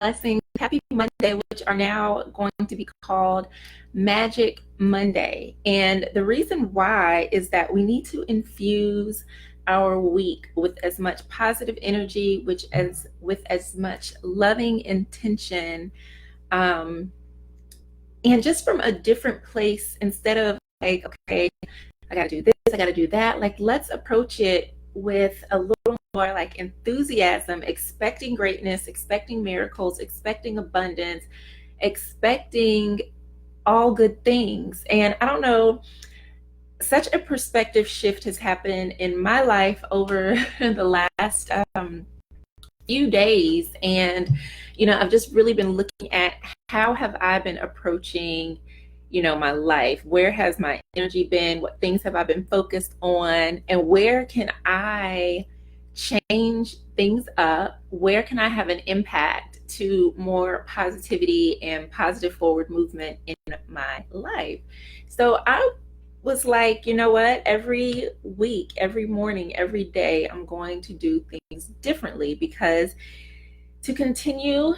blessings. Happy Monday, which are now going to be called Magic Monday. And the reason why is that we need to infuse our week with as much positive energy, with as much loving intention, and just from a different place instead of like, okay, I got to do this, I got to do that. Like, let's approach it with a little more like enthusiasm, expecting greatness, expecting miracles, expecting abundance, expecting all good things. And I don't know, such a perspective shift has happened in my life over the last few days. And, I've just really been looking at how have I been approaching my life? Where has my energy been? What things have I been focused on? And where can I change things up? Where can I have an impact to more positivity and positive forward movement in my life? So I was like, you know what? Every week, every morning, every day, I'm going to do things differently, because to continue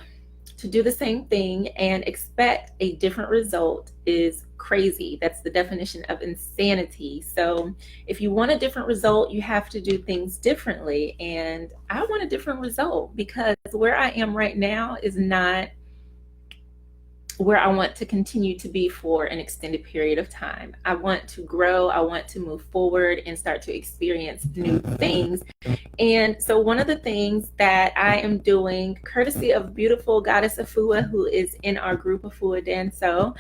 to do the same thing and expect a different result is crazy. That's the definition of insanity. So if you want a different result, you have to do things differently. And I want a different result, because where I am right now is not where I want to continue to be for an extended period of time. I want to grow, I want to move forward and start to experience new things. And so one of the things that I am doing, courtesy of beautiful Goddess Afua, who is in our group Afua Danso,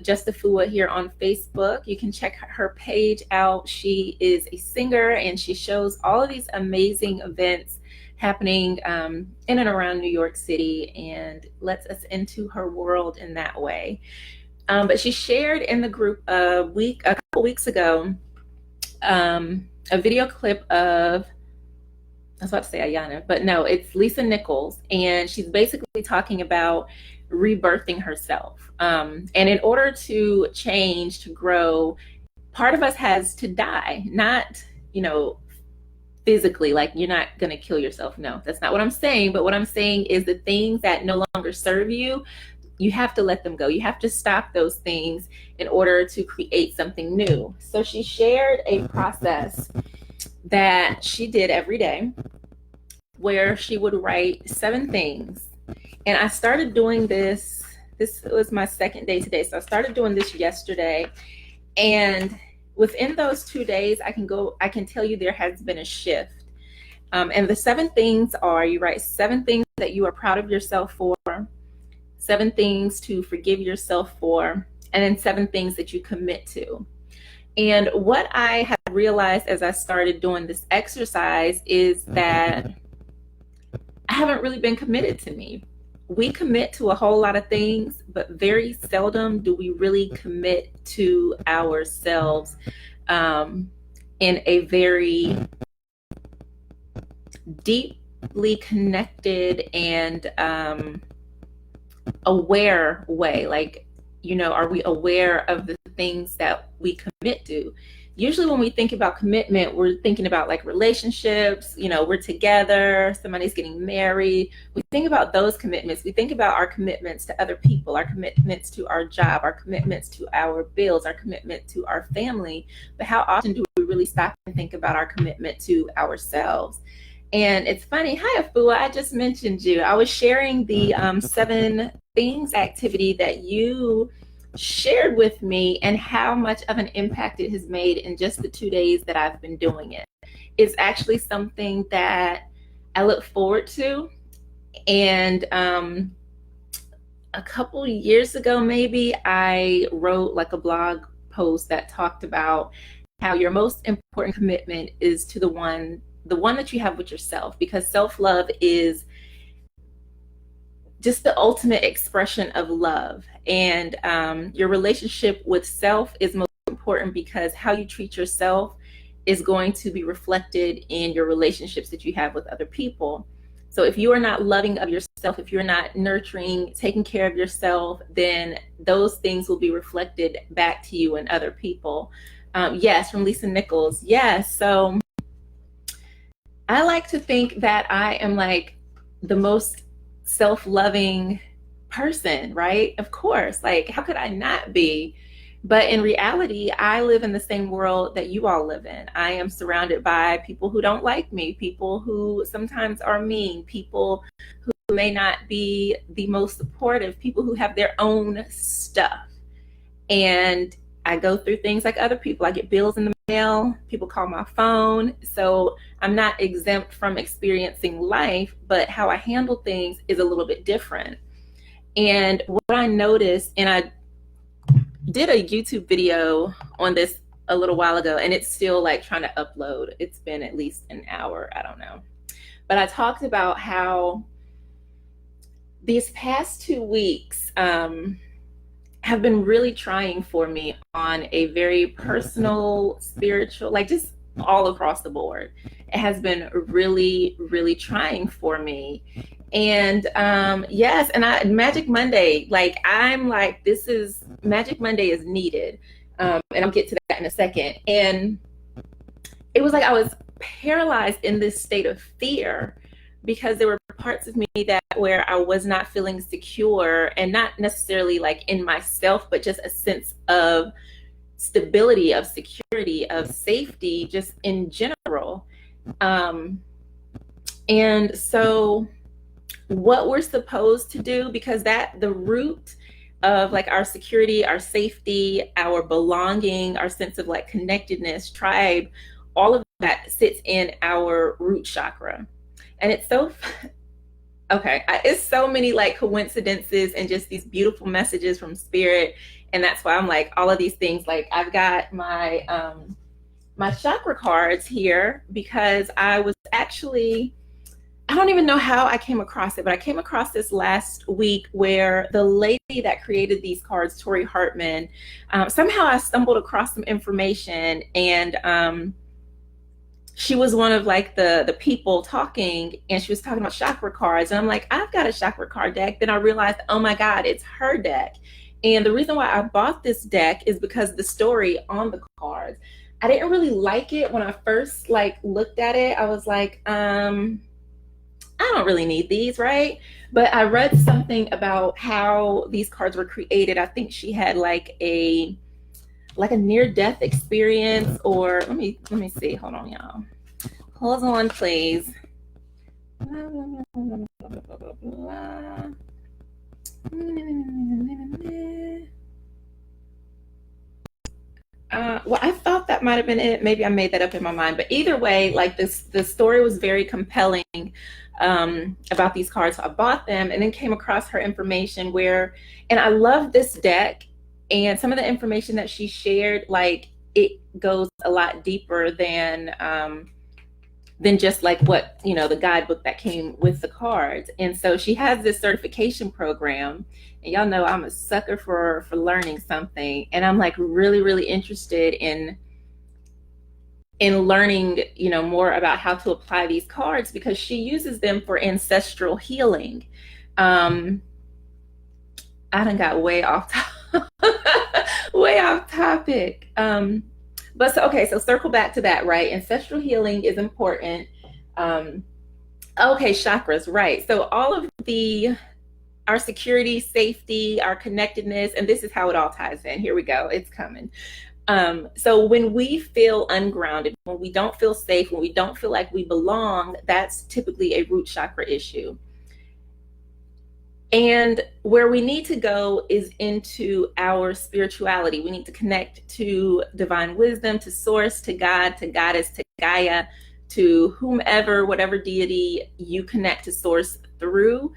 Just Afua here on Facebook. You can check her page out. She is a singer and she shows all of these amazing events happening in and around New York City, and lets us into her world in that way. But she shared in the group a couple weeks ago a video clip of, I was about to say Ayana, but no, it's Lisa Nichols, and she's basically talking about rebirthing herself. And in order to change, to grow, part of us has to die, not, physically, like you're not going to kill yourself. No, that's not what I'm saying. But what I'm saying is the things that no longer serve you, you have to let them go. You have to stop those things in order to create something new. So she shared a process that she did every day where she would write 7 things. And I started doing this. This was my second day today. So I started doing this yesterday. And within those 2 days, I can tell you there has been a shift. And the 7 things are, you write 7 things that you are proud of yourself for, 7 things to forgive yourself for, and then 7 things that you commit to. And what I have realized as I started doing this exercise is that I haven't really been committed to me. We commit to a whole lot of things, but very seldom do we really commit to ourselves in a very deeply connected and aware way. Like, are we aware of the things that we commit to? Usually when we think about commitment, we're thinking about like relationships, we're together, somebody's getting married. We think about those commitments. We think about our commitments to other people, our commitments to our job, our commitments to our bills, our commitment to our family. But how often do we really stop and think about our commitment to ourselves? And it's funny. Hi, Afua. I just mentioned you. I was sharing the 7 things activity that you shared with me, and how much of an impact it has made in just the 2 days that I've been doing it. It's actually something that I look forward to. And a couple years ago, maybe, I wrote like a blog post that talked about how your most important commitment is to the one that you have with yourself, because self-love is just the ultimate expression of love. And your relationship with self is most important, because how you treat yourself is going to be reflected in your relationships that you have with other people. So if you are not loving of yourself, if you're not nurturing, taking care of yourself, then those things will be reflected back to you and other people. Yes, from Lisa Nichols. Yes. So I like to think that I am like the most self-loving person, right? Of course, like how could I not be? But in reality, I live in the same world that you all live in. I am surrounded by people who don't like me, people who sometimes are mean, people who may not be the most supportive, people who have their own stuff. And I go through things like other people. I get bills in the mail, people call my phone. So I'm not exempt from experiencing life, but how I handle things is a little bit different. And what I noticed, and I did a YouTube video on this a little while ago, and it's still like trying to upload. It's been at least an hour, I don't know. But I talked about how these past 2 weeks have been really trying for me on a very personal, spiritual, like just all across the board. It has been really, really trying for me. And yes, and Magic Monday, like I'm like, this is, Magic Monday is needed. And I'll get to that in a second. And it was like I was paralyzed in this state of fear because there were parts of me that where I was not feeling secure, and not necessarily like in myself, but just a sense of stability, of security, of safety, just in general. And so what we're supposed to do, because that the root of like our security, our safety, our belonging, our sense of like connectedness, tribe, all of that sits in our root chakra. And it's so, okay, it's so many like coincidences and just these beautiful messages from spirit. And that's why I'm like, all of these things, like I've got my, my chakra cards here because I was actually, I don't even know how I came across it, but I came across this last week where the lady that created these cards, Tori Hartman, somehow I stumbled across some information, and she was one of like the people talking, and she was talking about chakra cards. And I'm like, I've got a chakra card deck. Then I realized, oh my God, it's her deck. And the reason why I bought this deck is because the story on the cards, I didn't really like it when I first like looked at it. I was like, I don't really need these, right? But I read something about how these cards were created. I think she had like a near-death experience, or let me see. Hold on, y'all. Hold on, please. Well, I thought that might have been it. Maybe I made that up in my mind. But either way, like the story was very compelling about these cards. So I bought them and then came across her information and I love this deck. And some of the information that she shared, like it goes a lot deeper than just like what, the guidebook that came with the cards. And so she has this certification program, and y'all know I'm a sucker for learning something. And I'm like really, really interested in learning, more about how to apply these cards, because she uses them for ancestral healing. I done got way off topic. But so circle back to that, right? Ancestral healing is important. Okay, chakras, right? So all of our security, safety, our connectedness, and this is how it all ties in. Here we go. It's coming. So when we feel ungrounded, when we don't feel safe, when we don't feel like we belong, that's typically a root chakra issue. And where we need to go is into our spirituality. We need to connect to divine wisdom, to source, to God, to goddess, to Gaia, to whomever, whatever deity you connect to source through.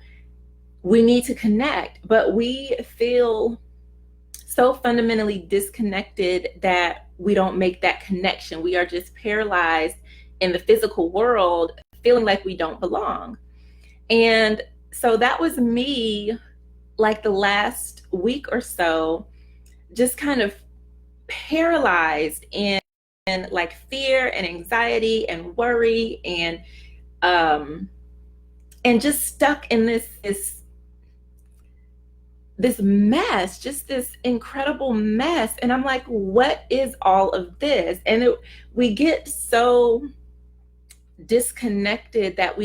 We need to connect, but we feel so fundamentally disconnected that we don't make that connection. We are just paralyzed in the physical world, feeling like we don't belong. And so that was me, like the last week or so, just kind of paralyzed in like fear and anxiety and worry and just stuck in this mess, just this incredible mess. And I'm like, what is all of this? And we get so disconnected that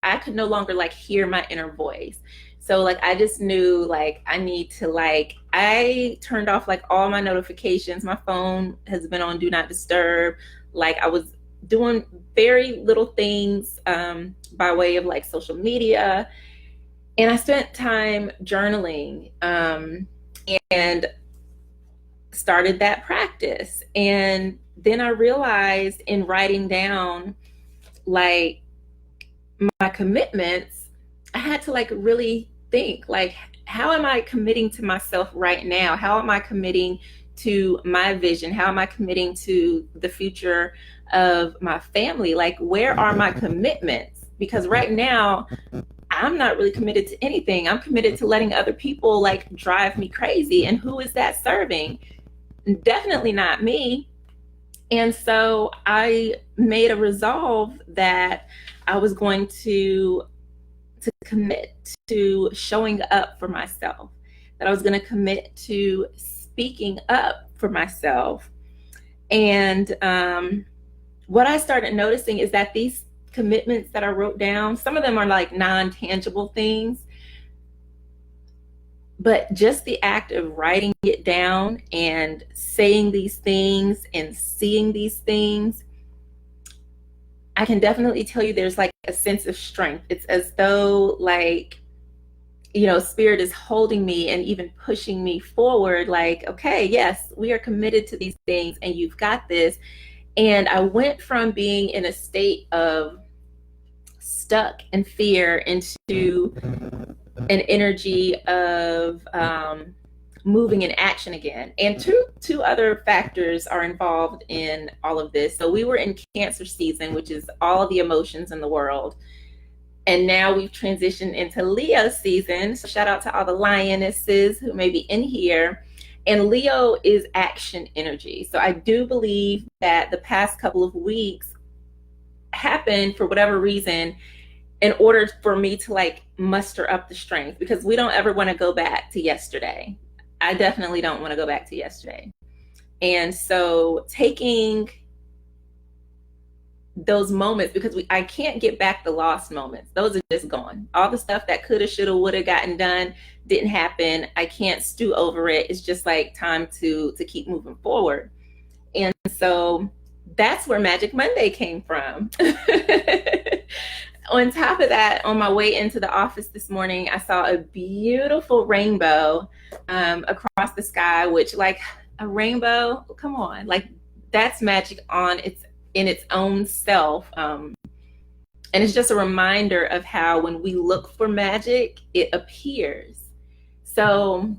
I could no longer like hear my inner voice. So like I just knew like I need to like, I turned off like all my notifications. My phone has been on do not disturb. Like I was doing very little things by way of like social media. And I spent time journaling and started that practice. And then I realized in writing down like my commitments, I had to like really think like, how am I committing to myself right now? How am I committing to my vision? How am I committing to the future of my family? Like, where are my commitments? Because right now, I'm not really committed to anything. I'm committed to letting other people like drive me crazy. And who is that serving? Definitely not me. And so I made a resolve that I was going to commit to showing up for myself, that I was going to commit to speaking up for myself. And what I started noticing is that these commitments that I wrote down, some of them are like non-tangible things, but just the act of writing it down and saying these things and seeing these things, I can definitely tell you there's like a sense of strength. It's as though like, you know, spirit is holding me and even pushing me forward. Like, okay, yes, we are committed to these things and you've got this. And I went from being in a state of stuck and fear into an energy of moving in action again. And two other factors are involved in all of this. So we were in Cancer season, which is all the emotions in the world. And now we've transitioned into Leo season. So shout out to all the lionesses who may be in here. And Leo is action energy. So I do believe that the past couple of weeks happened for whatever reason in order for me to like muster up the strength, because we don't ever want to go back to yesterday. I definitely don't want to go back to yesterday. And so taking those moments, because I can't get back the lost moments. Those are just gone. All the stuff that coulda, shoulda, woulda gotten done didn't happen. I can't stew over it. It's just like time to keep moving forward. And so that's where Magic Monday came from. On top of that, on my way into the office this morning, I saw a beautiful rainbow across the sky, which like a rainbow, come on, like that's magic in its own self. And it's just a reminder of how when we look for magic, it appears. So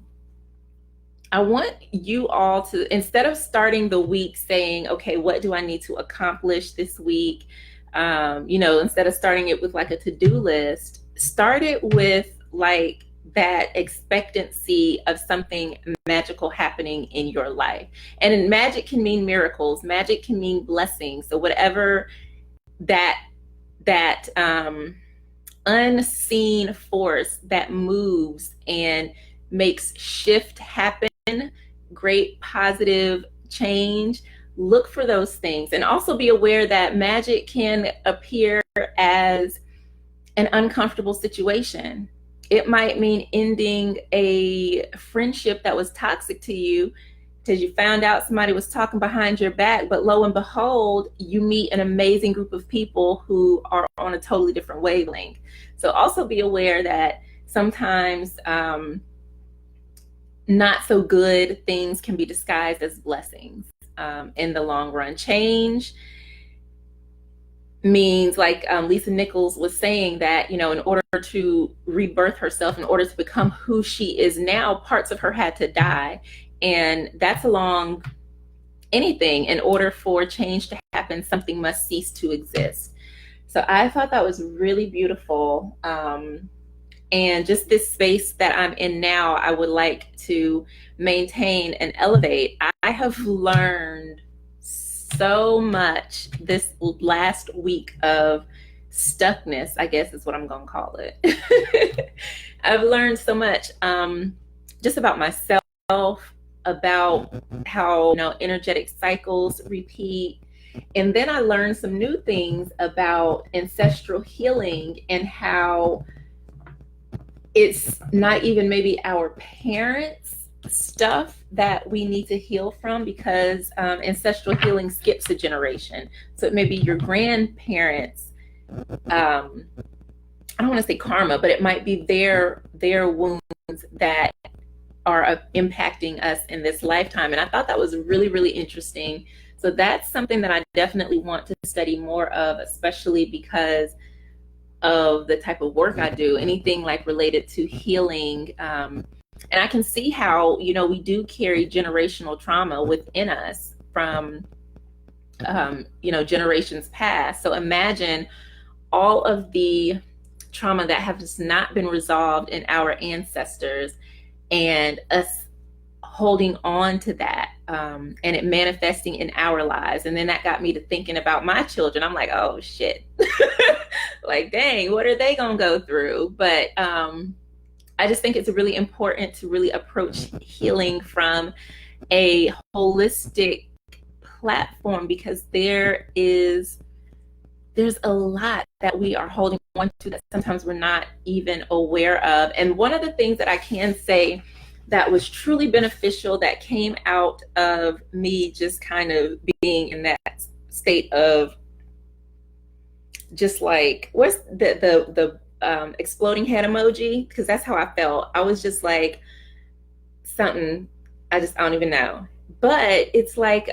I want you all to, instead of starting the week saying, okay, what do I need to accomplish this week? Instead of starting it with like a to-do list, start it with like that expectancy of something magical happening in your life. And magic can mean miracles. Magic can mean blessings. So whatever that unseen force that moves and makes shift happen, great positive change, look for those things. And also be aware that magic can appear as an uncomfortable situation. It might mean ending a friendship that was toxic to you because you found out somebody was talking behind your back, but lo and behold, you meet an amazing group of people who are on a totally different wavelength. So also be aware that sometimes not so good things can be disguised as blessings in the long run. Change means, like Lisa Nichols was saying, that, in order to rebirth herself, in order to become who she is now, parts of her had to die. And that's along anything. In order for change to happen, something must cease to exist. So I thought that was really beautiful. And just this space that I'm in now, I would like to maintain and elevate. I have learned so much this last week of stuckness, I guess is what I'm going to call it. I've learned so much just about myself, about how energetic cycles repeat, And then I learned some new things about ancestral healing and how it's not even maybe our parents' stuff that we need to heal from, because ancestral healing skips a generation. So it may be your grandparents, I don't want to say karma, but it might be their wounds that are impacting us in this lifetime. And I thought that was really, really interesting. So that's something that I definitely want to study more of, especially because of the type of work I do, anything like related to healing. And I can see how, we do carry generational trauma within us from, generations past. So imagine all of the trauma that has not been resolved in our ancestors and us holding on to that, and it manifesting in our lives. And then that got me to thinking about my children. I'm like, oh shit, like, dang, what are they gonna go through? But I just think it's really important to really approach healing from a holistic platform, because there's a lot that we are holding on to that sometimes we're not even aware of. And one of the things that I can say that was truly beneficial that came out of me just kind of being in that state of just like, what's the exploding head emoji? Because that's how I felt. I was just like something, I don't even know. But it's like,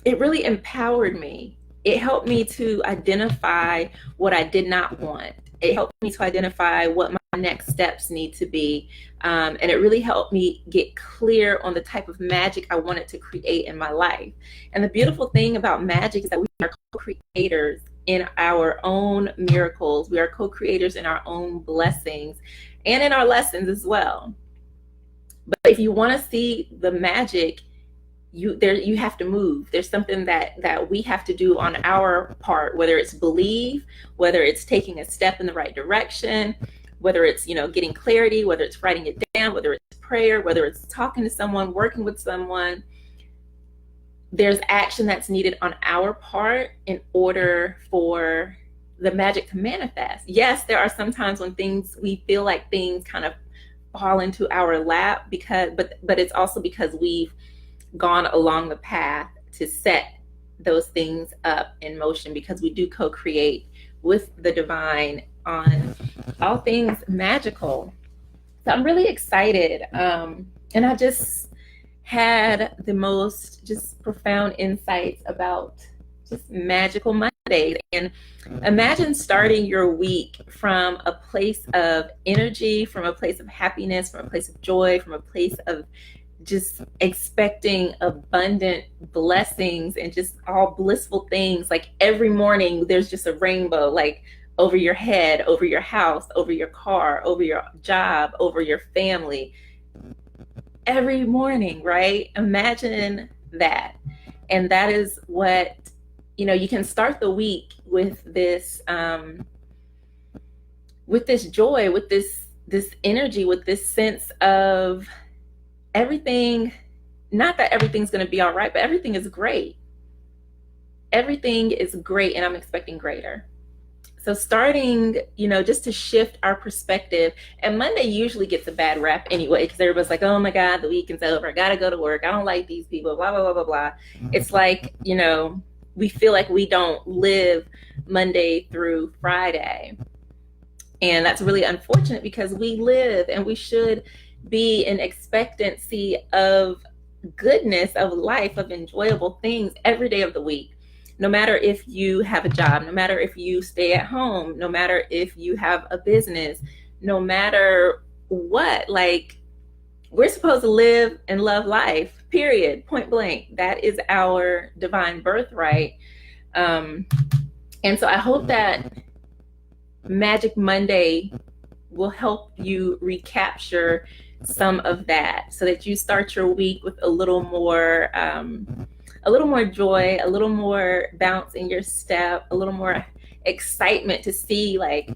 it really empowered me. It helped me to identify what I did not want. It helped me to identify what my next steps need to be. And it really helped me get clear on the type of magic I wanted to create in my life. And the beautiful thing about magic is that we are co-creators in our own miracles. We are co-creators in our own blessings and in our lessons as well. But if you want to see the magic, you have to move. There's something that we have to do on our part, whether it's believe, whether it's taking a step in the right direction, whether it's getting clarity, whether it's writing it down, whether it's prayer, whether it's talking to someone, working with someone. There's action that's needed on our part in order for the magic to manifest. Yes, there are some times when we feel like things kind of fall into our lap, but it's also because we've gone along the path to set those things up in motion, because we do co-create with the divine on all things magical. So I'm really excited. And I just had the most just profound insights about just magical Mondays. And imagine starting your week from a place of energy, from a place of happiness, from a place of joy, from a place of just expecting abundant blessings and just all blissful things. Like every morning there's just a rainbow, like over your head, over your house, over your car, over your job, over your family. Every morning, right? Imagine that. And that is what, you can start the week with this joy, with this energy, with this sense of everything, not that everything's going to be all right, but everything is great. Everything is great, and I'm expecting greater. So starting, just to shift our perspective. And Monday usually gets a bad rap anyway, because everybody's like, oh my God, the weekend's over. I got to go to work. I don't like these people, blah, blah, blah, blah, blah. It's like, we feel like we don't live Monday through Friday. And that's really unfortunate, because we live and we should be in expectancy of goodness, of life, of enjoyable things every day of the week. No matter if you have a job, no matter if you stay at home, no matter if you have a business, no matter what, like, we're supposed to live and love life, period, point blank. That is our divine birthright. And so I hope that Magic Monday will help you recapture some of that, so that you start your week with a little more joy, a little more bounce in your step, a little more excitement to see like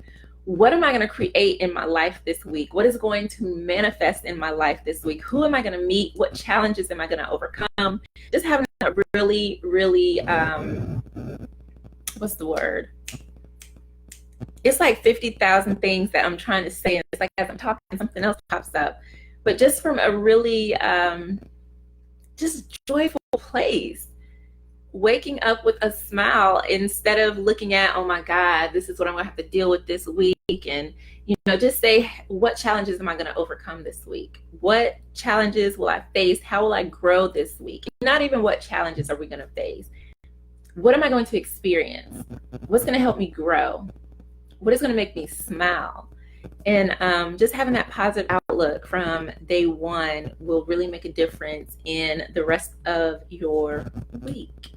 what am I going to create in my life this week? What is going to manifest in my life this week? Who am I going to meet? What challenges am I going to overcome? Just having a really, really, what's the word? It's like 50,000 things that I'm trying to say. And it's like as I'm talking, something else pops up. But just from a really just joyful place. Waking up with a smile instead of looking at, oh my God, this is what I'm gonna have to deal with this week. And, just say, what challenges am I gonna overcome this week? What challenges will I face? How will I grow this week? Not even what challenges are we gonna face? What am I going to experience? What's gonna help me grow? What is gonna make me smile? And just having that positive outlook from day one will really make a difference in the rest of your week.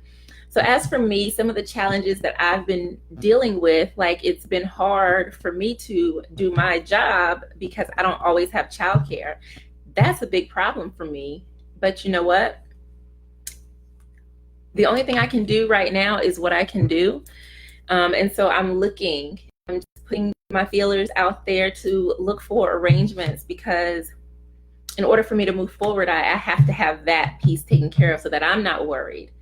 So as for me, some of the challenges that I've been dealing with, like it's been hard for me to do my job because I don't always have childcare. That's a big problem for me. But you know what? The only thing I can do right now is what I can do. And so I'm just putting my feelers out there to look for arrangements, because in order for me to move forward, I have to have that piece taken care of so that I'm not worried.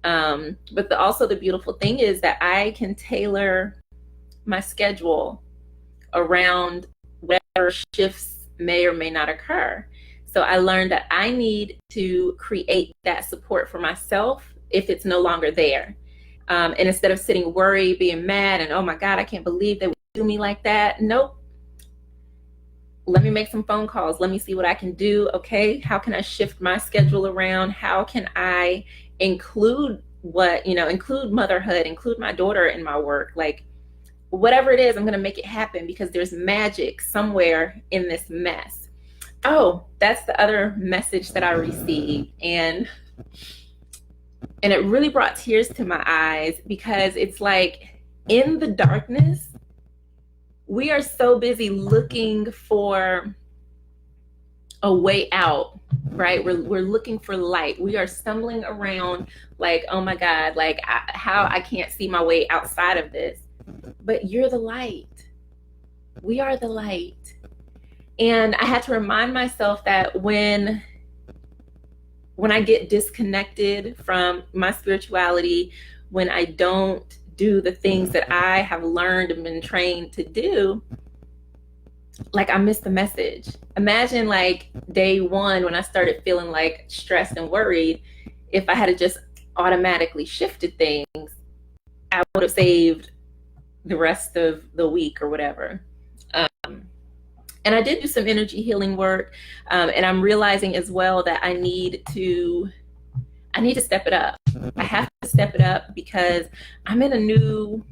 But also the beautiful thing is that I can tailor my schedule around whatever shifts may or may not occur. So I learned that I need to create that support for myself if it's no longer there. And instead of sitting worried, being mad, and oh my God, I can't believe they would do me like that. Nope. Let me make some phone calls. Let me see what I can do. Okay. How can I shift my schedule around? How can I include include motherhood, include my daughter in my work? Like whatever it is, I'm going to make it happen because there's magic somewhere in this mess. Oh, that's the other message that I received. And it really brought tears to my eyes, because it's like in the darkness, we are so busy looking for a way out, right? We're looking for light. We are stumbling around like, oh my God, like how I can't see my way outside of this. But you're the light. We are the light. And I had to remind myself that when I get disconnected from my spirituality, when I don't do the things that I have learned and been trained to do, like I missed the message. Imagine like day one when I started feeling like stressed and worried, if I had just automatically shifted things, I would have saved the rest of the week or whatever. And I did do some energy healing work, and I'm realizing as well that I need to step it up. I have to step it up because I'm in a new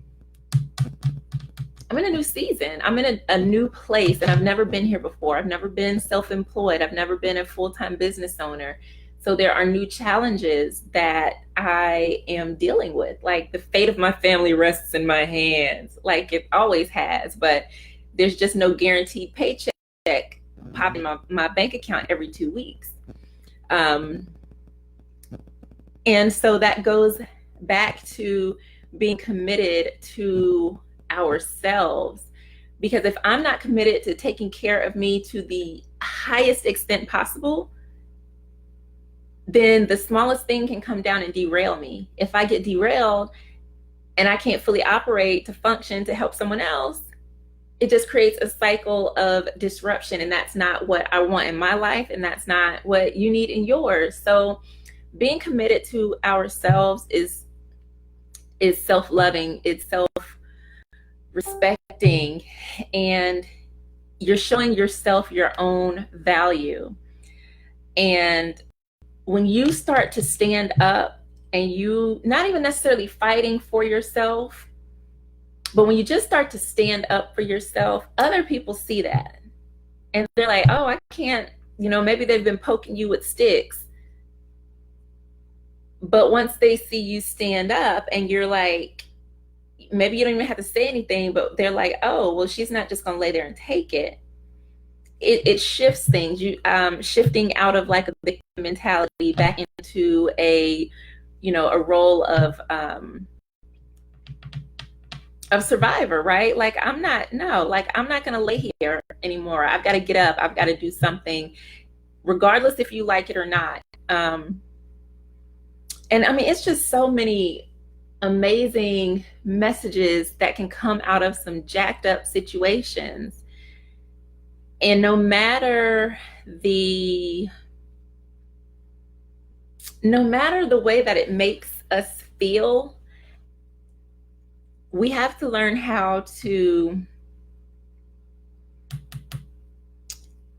season. I'm in a new place, and I've never been here before. I've never been self-employed. I've never been a full-time business owner. So there are new challenges that I am dealing with. Like the fate of my family rests in my hands, like it always has, but there's just no guaranteed paycheck popping my bank account every 2 weeks. And so that goes back to being committed to ourselves. Because if I'm not committed to taking care of me to the highest extent possible, then the smallest thing can come down and derail me. If I get derailed and I can't fully operate to function to help someone else, it just creates a cycle of disruption. And that's not what I want in my life. And that's not what you need in yours. So being committed to ourselves is self-loving, it's self-respecting, and you're showing yourself your own value. And when you start to stand up and you not even necessarily fighting for yourself, but when you just start to stand up for yourself, other people see that. And they're like, oh, I can't, maybe they've been poking you with sticks. But once they see you stand up and you're like, maybe you don't even have to say anything, but they're like, oh, well, she's not just going to lay there and take it. It shifts things. You shifting out of like a victim mentality back into a role of of survivor, right? Like I'm not, no, like I'm not going to lay here anymore. I've got to get up. I've got to do something, regardless if you like it or not. And I mean, it's just so many amazing messages that can come out of some jacked up situations. And no matter the way that it makes us feel, we have to learn how to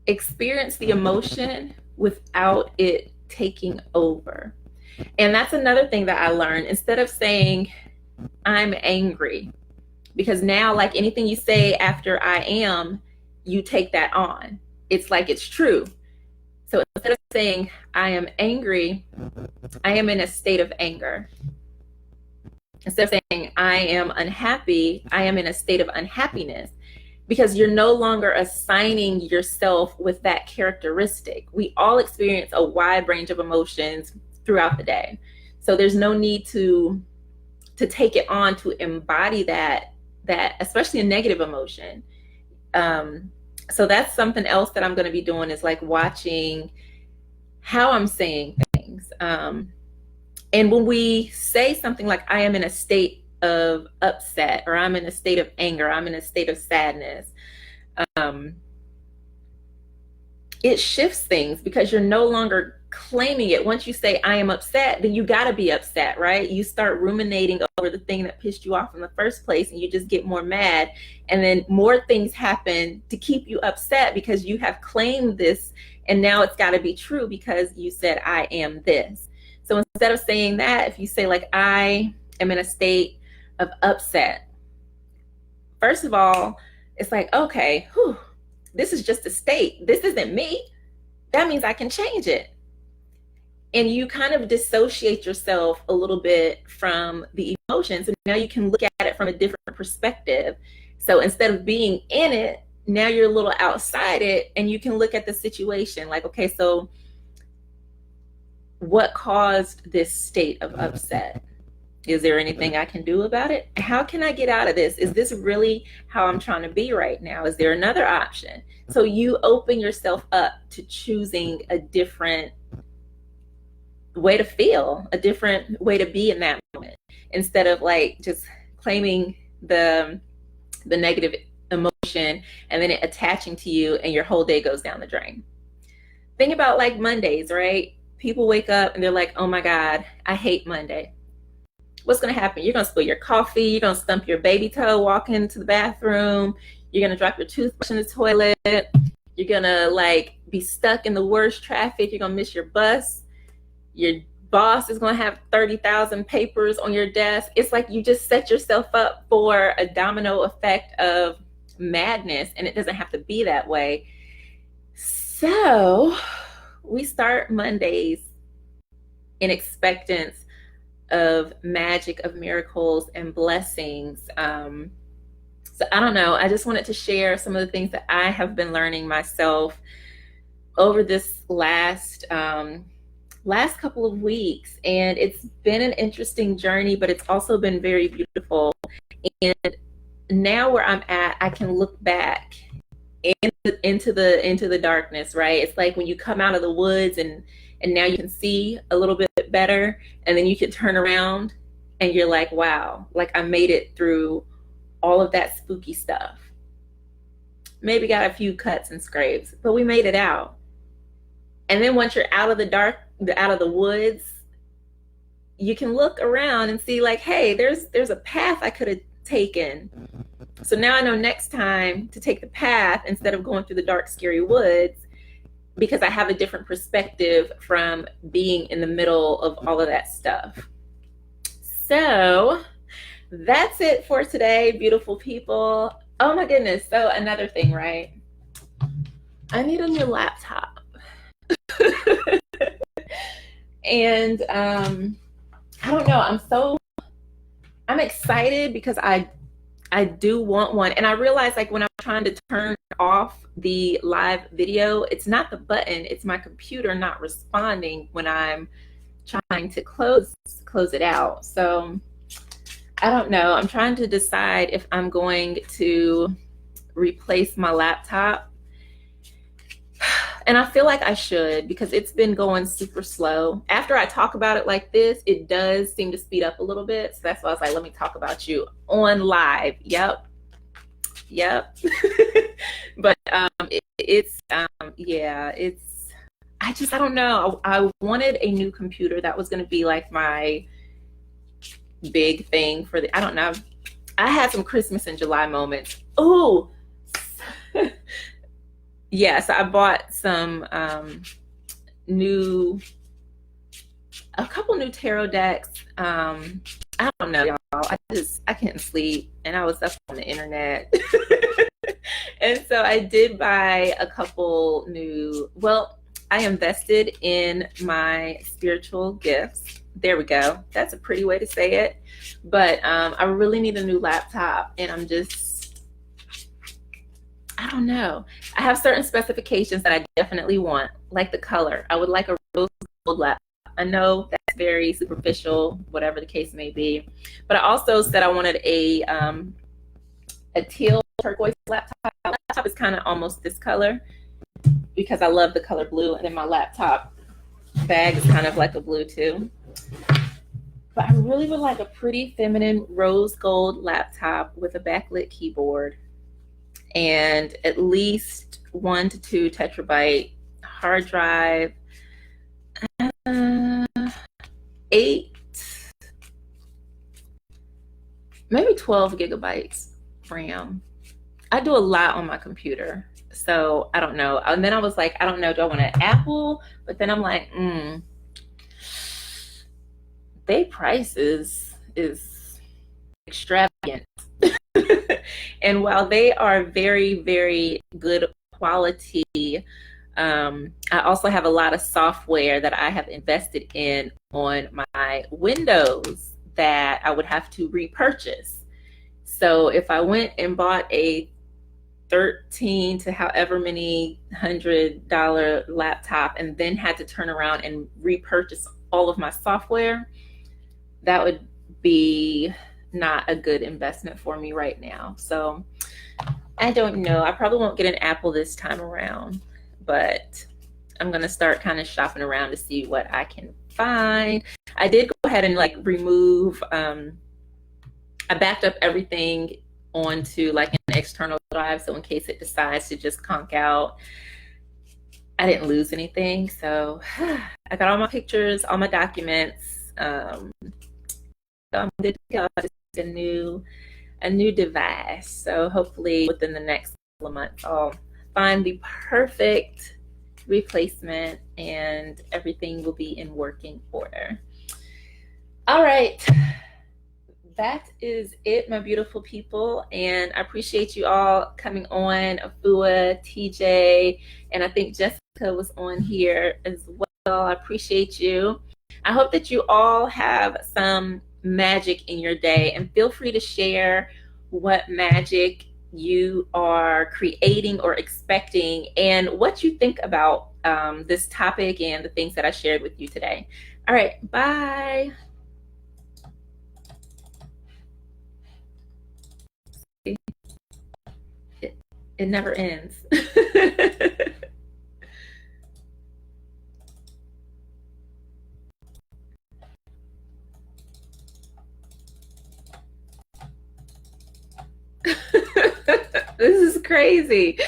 experience the emotion without it taking over. And that's another thing that I learned. Instead of saying, I'm angry, because now, like anything you say after I am, you take that on. It's like it's true. So instead of saying, I am angry, I am in a state of anger. Instead of saying, I am unhappy, I am in a state of unhappiness. Because you're no longer assigning yourself with that characteristic. We all experience a wide range of emotions throughout the day. So there's no need to take it on to embody that especially a negative emotion. So that's something else that I'm going to be doing, is like watching how I'm saying things. And when we say something like, I am in a state of upset, or I'm in a state of anger, I'm in a state of sadness, it shifts things, because you're no longer claiming it. Once you say I am upset, then you got to be upset, right? You start ruminating over the thing that pissed you off in the first place, and you just get more mad, and then more things happen to keep you upset because you have claimed this, and now it's got to be true because you said I am this. So instead of saying that, if you say like, I am in a state of upset, first of all, it's like, okay, this is just a state. This isn't me. That means I can change it. And you kind of dissociate yourself a little bit from the emotions, and now you can look at it from a different perspective. So instead of being in it, now you're a little outside it, and you can look at the situation like, okay, so what caused this state of upset? Is there anything I can do about it? How can I get out of this? Is this really how I'm trying to be right now? Is there another option? So you open yourself up to choosing a different way to feel, a different way to be in that moment, instead of like just claiming the negative emotion and then it attaching to you, and your whole day goes down the drain. Think about like Mondays, right? People wake up and they're like, oh my God, I hate Monday. What's going to happen? You're going to spill your coffee. You're going to stump your baby toe walking into the bathroom. You're going to drop your toothbrush in the toilet. You're going to like be stuck in the worst traffic. You're going to miss your bus. Your boss is going to have 30,000 papers on your desk. It's like you just set yourself up for a domino effect of madness, and it doesn't have to be that way. So we start Mondays in expectance of magic, of miracles and blessings. So I don't know. I just wanted to share some of the things that I have been learning myself over this last couple of weeks. And it's been an interesting journey, but it's also been very beautiful. And now where I'm at, I can look back into the darkness, right? It's like when you come out of the woods and now you can see a little bit better, and then you can turn around and you're like, wow, like I made it through all of that spooky stuff. Maybe got a few cuts and scrapes, but we made it out. And then once you're out of the dark, out of the woods, you can look around and see like, hey, there's a path I could have taken. So now I know next time to take the path instead of going through the dark, scary woods, because I have a different perspective from being in the middle of all of that stuff. So that's it for today, beautiful people. Oh my goodness. So another thing, right? I need a new laptop. And I don't know, I'm excited because I do want one. And I realized like when I'm trying to turn off the live video, it's not the button, it's my computer not responding when I'm trying to close it out. So I don't know. I'm trying to decide if I'm going to replace my laptop. And I feel like I should because it's been going super slow. After I talk about it like this, it does seem to speed up a little bit. So that's why I was like, let me talk about you on live. Yep. Yep. But yeah, I don't know. I wanted a new computer that was going to be like my big thing for I don't know. I had some Christmas in July moments. Oh, yeah. So I bought some a couple new tarot decks. I don't know, y'all. I couldn't sleep, and I was up on the internet. And so I did buy a couple new. Well, I invested in my spiritual gifts. There we go. That's a pretty way to say it. But I really need a new laptop, and I don't know. I have certain specifications that I definitely want, like the color. I would like a rose gold laptop. I know that's very superficial, whatever the case may be. But I also said I wanted a teal turquoise laptop. My laptop is kind of almost this color because I love the color blue, and then my laptop bag is kind of like a blue too. But I really would like a pretty feminine rose gold laptop with a backlit keyboard and at least 1 to 2 terabyte hard drive, 8, maybe 12 gigabytes RAM. I do a lot on my computer, so I don't know. And then I was like, I don't know, do I want an Apple? But then I'm like, they price is extravagant. And while they are very, very good quality, I also have a lot of software that I have invested in on my Windows that I would have to repurchase. So if I went and bought a 13 to however many $100 laptop and then had to turn around and repurchase all of my software, that would be not a good investment for me right now. So I don't know. I probably won't get an Apple this time around, but I'm going to start kind of shopping around to see what I can find. I did go ahead and like remove, I backed up everything onto like an external drive. So in case it decides to just conk out, I didn't lose anything. So I got all my pictures, all my documents. So I'm good to go. Just a new device. So hopefully within the next couple of months, I'll find the perfect replacement and everything will be in working order. All right. That is it, my beautiful people. And I appreciate you all coming on, Afua, TJ, and I think Jessica was on here as well. I appreciate you. I hope that you all have some magic in your day, and feel free to share what magic you are creating or expecting and what you think about this topic and the things that I shared with you today. All right, bye. It never ends. This is crazy.